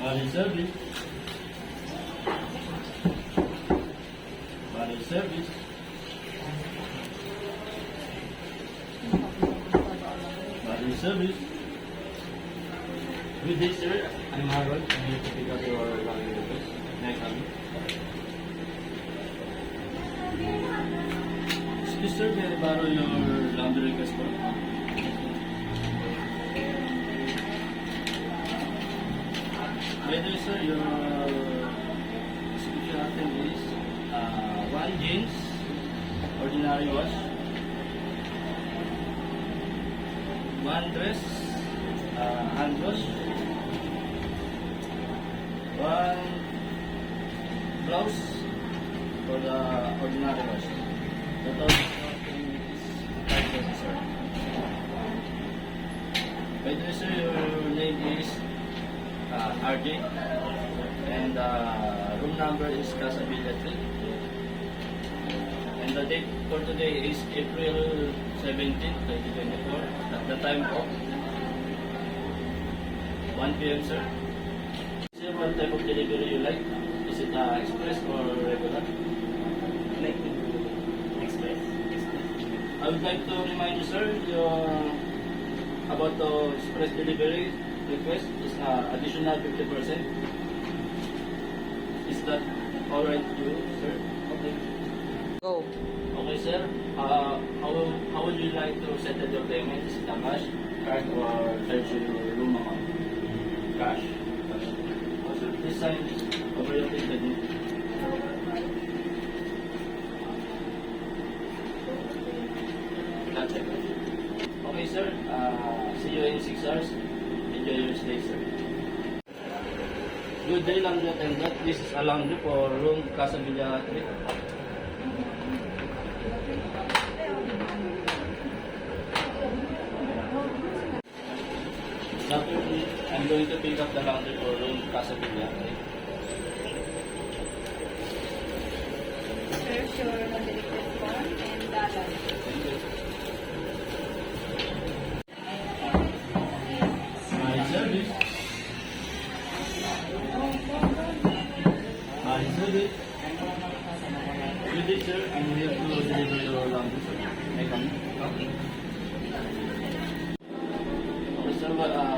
Body service. Body service. Body service. Good day, sir. I'm Harold. I'm here to pick up your laundry request. May I come in? Excuse sir, may I borrow your laundry request po? By the way, sir, your special item is one jeans, ordinary wash, one dress, hand wash, one blouse for the ordinary wash. The total is 5 sir. By the way, sir, your name is RJ, and room number is Casa Villa 3, and the date for today is April 17, 2024, at the time of 1 p.m. sir. Sir, what type of delivery you like? Is it express or regular? Like express. I would like to remind you, sir, about the express delivery request is additional 50%. Is that alright to you, sir? Okay. Go. Okay, sir. How would you like to settle your payment? Is it a cash, card, or charge your room amount? Cash. Sir, please sign over your ticket. That's it. Okay, sir. See you in 6 hours. Enjoy your stay, sir. Good day, laundry attendant. This is a laundry for room Casa Villa 3. Saturday, I'm going to pick up the laundry for room Casa Villa 3. There's your laundry form and balance. Thank you. My service. My service. Good day, sir. I'm here to deliver your laundry, sir. May I come in? Okay. Okay, sir.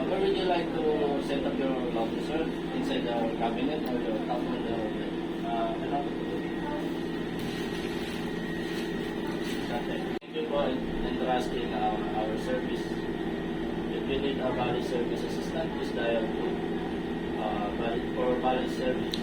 Where would you like to set up your laundry, sir? Inside the cabinet or the top of the Thank you for entrusting our service. If you need a body service assistant, please dial to for body service